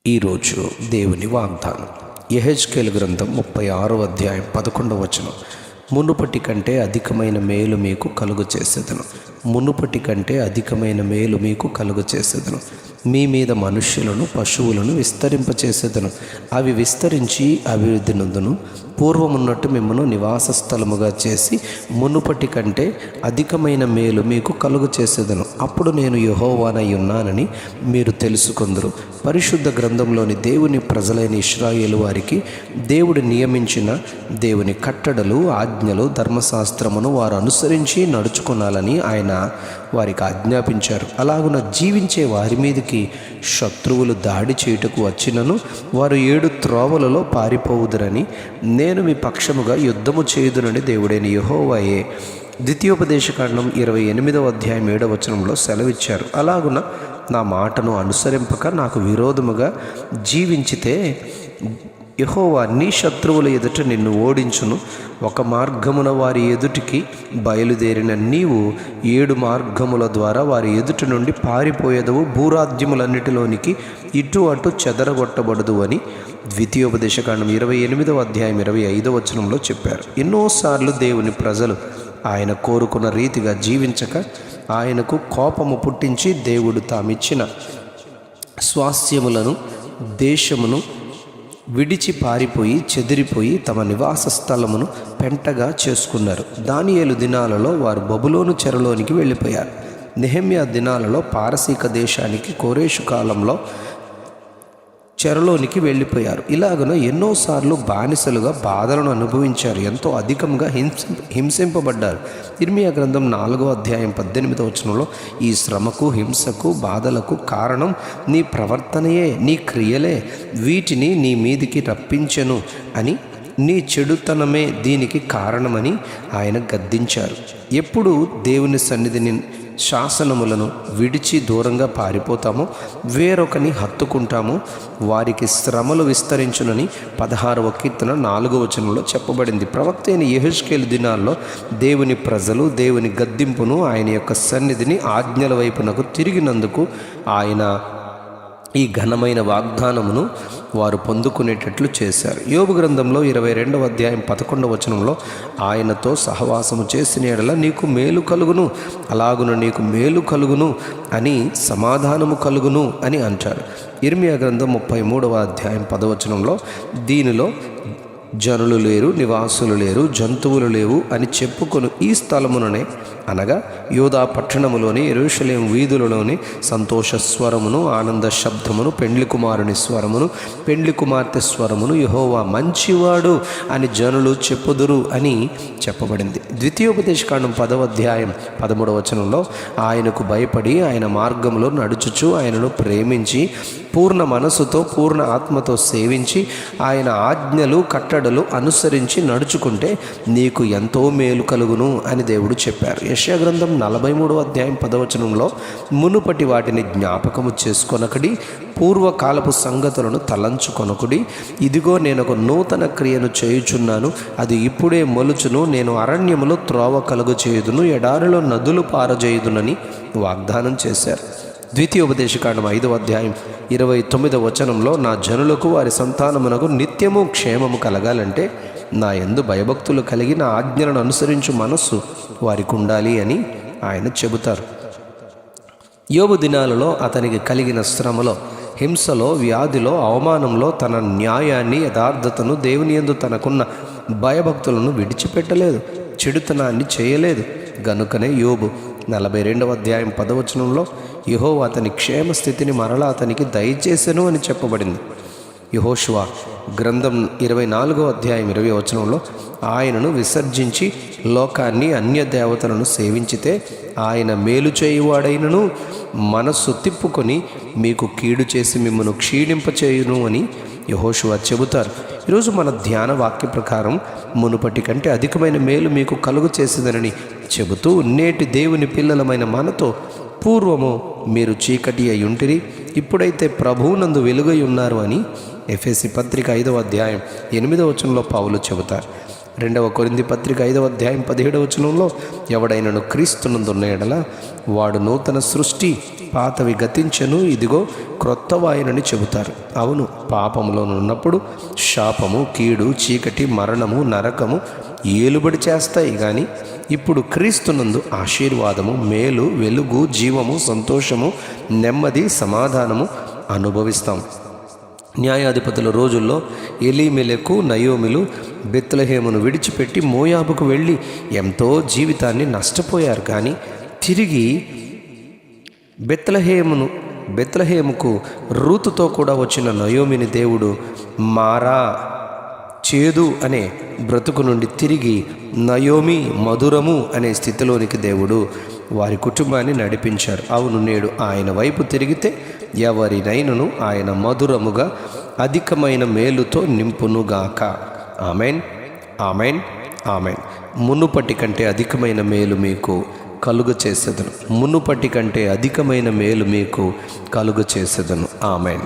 ఈరోజు దేవుని వాగ్దానం యెహెజ్కేలు గ్రంథం 36వ అధ్యాయం 11వ వచనం. మునుపటి కంటే అధికమైన మేలు మీకు కలుగు చేసేదను. మునుపటి కంటే అధికమైన మేలు మీకు కలుగు చేసేదను. మీ మీద మనుష్యులను పశువులను విస్తరింపచేసేదను. అవి విస్తరించి అభివృద్ధి నొందును. పూర్వమున్నట్టు మిమ్మను నివాస స్థలముగా చేసి మునుపటి కంటే అధికమైన మేలు మీకు కలుగు చేసేదను. అప్పుడు నేను యెహోవానై ఉన్నానని మీరు తెలుసుకొందురు. పరిశుద్ధ గ్రంథంలోని దేవుని ప్రజలైన ఇశ్రాయేలు వారికి దేవుడు నియమించిన దేవుని కట్టడలు, ఆజ్ఞలు, ధర్మశాస్త్రమును వారు అనుసరించి నడుచుకొనాలని ఆయన వారికి ఆజ్ఞాపించారు. అలాగున జీవించే వారి మీదకి శత్రువులు దాడి చేయుటకు వచ్చినను వారు 7 త్రోవలలో పారిపోవుదురని నేను మీ పక్షముగా యుద్ధము చేయుదునని దేవుడైన యెహోవాయే ద్వితీయోపదేశకాండం 28వ అధ్యాయం 7వ వచనంలో సెలవిచ్చారు. అలాగున నా మాటను అనుసరింపక నాకు విరోధముగా జీవించితే యెహోవా నీ శత్రువుల ఎదుట నిన్ను ఓడించును. ఒక మార్గమున వారి ఎదుటికి బయలుదేరిన నీవు 7 మార్గముల ద్వారా వారి ఎదుటి నుండి పారిపోయేదవు. భూరాజ్యములన్నిటిలోనికి ఇటు అటు చెదరగొట్టబడదు అని ద్వితీయోపదేశకాండం 28వ అధ్యాయం 25వ వచనంలో చెప్పారు. ఎన్నోసార్లు దేవుని ప్రజలు ఆయన కోరుకున్న రీతిగా జీవించక ఆయనకు కోపము పుట్టించి దేవుడు తామిచ్చిన స్వాస్థ్యములను, దేశమును విడిచి పారిపోయి చెదిరిపోయి తమ నివాస స్థలమును పెంటగా చేసుకున్నారు. దానియేలు దినాలలో వారు బబులోను చెరలోనికి వెళ్ళిపోయారు. నెహెమ్యా దినాలలో పారసీక దేశానికి కోరేషు కాలంలో చెరలోనికి వెళ్ళిపోయారు. ఇలాగన ఎన్నోసార్లు బానిసలుగా బాధలను అనుభవించారు. ఎంతో అధికంగా హింసింపబడ్డారు. ఇర్మియా గ్రంథం 4వ అధ్యాయం 18వ వచనంలో ఈ శ్రమకు, హింసకు, బాధలకు కారణం నీ ప్రవర్తనయే, నీ క్రియలే వీటిని నీ మీదికి రప్పించెను అని, నీ చెడుతనమే దీనికి కారణమని ఆయన గద్దించారు. ఎప్పుడు దేవుని సన్నిధిని, శాసనములను విడిచి దూరంగా పారిపోతామో, వేరొకని హత్తుకుంటామో వారికి శ్రమలు విస్తరించునని 16వ కీర్తన 4వ వచనంలో చెప్పబడింది. ప్రవక్త అయిన యెహెజ్కేలు దినాల్లో దేవుని ప్రజలు దేవుని గద్దింపును, ఆయన యొక్క సన్నిధిని, ఆజ్ఞల వైపునకు తిరిగినందుకు ఆయన ఈ ఘనమైన వాగ్దానమును వారు పొందుకునేటట్లు చేశారు. యోబు గ్రంథంలో 22వ అధ్యాయం 11వ వచనంలో ఆయనతో సహవాసము చేసిన యెడల నీకు మేలు కలుగును, అలాగున నీకు మేలు కలుగును అని, సమాధానము కలుగును అని అంటారు. ఇర్మియా గ్రంథం 33వ అధ్యాయం 10వ వచనంలో దీనిలో జనులు లేరు, నివాసులు లేరు, జంతువులు లేవు అని చెప్పుకొను ఈ స్థలముననే, అనగా యోధా పట్టణములోని యెరూషలేము వీధులలోని సంతోష స్వరమును, ఆనంద శబ్దమును, పెండ్లి కుమారుని స్వరమును, పెండ్లి కుమార్తె స్వరమును యెహోవా మంచివాడు అని జనులు చెప్పుదురు అని చెప్పబడింది. ద్వితీయోపదేశకాండం 10వ అధ్యాయం 13వ వచనంలో ఆయనకు భయపడి ఆయన మార్గంలో నడుచుచు ఆయనను ప్రేమించి పూర్ణ మనసుతో, పూర్ణ ఆత్మతో సేవించి ఆయన ఆజ్ఞలు, కట్టడలు అనుసరించి నడుచుకుంటే నీకు ఎంతో మేలు కలుగును అని దేవుడు చెప్పారు. యెషయా గ్రంథం 43వ అధ్యాయం 10వ వచనంలో మునుపటి వాటిని జ్ఞాపకము చేసుకొనకడి, పూర్వకాలపు సంగతులను తలంచుకొనకుడి. ఇదిగో నేను ఒక నూతన క్రియను చేయుచున్నాను, అది ఇప్పుడే మొలుచును. నేను అరణ్యములో త్రోవ కలుగు చేయుదును, ఎడారిలో నదులు పారజేయుదునని వాగ్దానం చేశారు. ద్వితీయోపదేశకాండం 5వ అధ్యాయం 29వ వచనంలో నా జనులకు వారి సంతానమునకు నిత్యము క్షేమము కలగాలంటే నా యందు భయభక్తులు కలిగి నా ఆజ్ఞలను అనుసరించు మనస్సు వారికి ఉండాలి అని ఆయన చెబుతారు. యోబు దినాలలో అతనికి కలిగిన శ్రమలో, హింసలో, వ్యాధిలో, అవమానంలో తన న్యాయాన్ని, యథార్థతను, దేవుని యందు తనకున్న భయభక్తులను విడిచిపెట్టలేదు, చెడుతనాన్ని చేయలేదు. గనుకనే యోబు 42వ అధ్యాయం 10వ వచనంలో యెహోవా అతని క్షేమ స్థితిని మరలా అతనికి దయచేసెను అని చెప్పబడింది. యెహోషువ గ్రంథం 24వ అధ్యాయం 20వ వచనంలో ఆయనను విసర్జించి లోకాన్ని, అన్య దేవతలను సేవించితే ఆయన మేలు చేయువాడైనను మనస్సు తిప్పుకొని మీకు కీడు చేసి మిమ్మను క్షీణింపచేయును అని యెహోషువ చెబుతారు. ఈరోజు మన ధ్యాన వాక్య ప్రకారం మునుపటి కంటే అధికమైన మేలు మీకు కలుగు చేసేదనని చెబుతూ, నేటి దేవుని పిల్లలమైన మనతో పూర్వము మీరు చీకటి అయి ఉంటిరి, ఇప్పుడైతే ప్రభువునందు వెలుగై ఉన్నారు అని ఎఫెసీ పత్రిక 5వ అధ్యాయం 8వ వచనంలో పౌలు చెబుతారు. రెండవ కొరింథీ పత్రిక 5వ అధ్యాయం 17వ వచనంలో ఎవడైనను క్రీస్తునందున్న ఎడల వాడు నూతన సృష్టి, పాతవి గతించెను, ఇదిగో క్రొత్తవాయనని చెబుతారు. అవును, పాపంలో ఉన్నప్పుడు శాపము, కీడు, చీకటి, మరణము, నరకము ఏలుబడి చేస్తాయి. కానీ ఇప్పుడు క్రీస్తునందు ఆశీర్వాదము, మేలు, వెలుగు, జీవము, సంతోషము, నెమ్మది, సమాధానము అనుభవిస్తాం. న్యాయాధిపతుల రోజుల్లో ఎలీమెలెకు, నయోమిలు బెత్లెహేమును విడిచిపెట్టి మోయాబుకు వెళ్ళి ఎంతో జీవితాన్ని నష్టపోయారు. కానీ తిరిగి బెత్లెహేముకు రూతుతో కూడా వచ్చిన నయోమిని దేవుడు మారా, చేదు అనే బ్రతుకు నుండి తిరిగి నయోమి, మధురము అనే స్థితిలోనికి దేవుడు వారి కుటుంబాన్ని నడిపించారు. అవును, నేడు ఆయన వైపు తిరిగితే ఎవరినైనను ఆయన మధురముగా అధికమైన మేలుతో నింపునుగాక. Amen, amen, amen. మునుపటి కంటే అధికమైన మేలు మీకు కలుగు చేసేదను. మునుపటి కంటే అధికమైన మేలు మీకు కలుగు చేసేదను. ఆమెన్.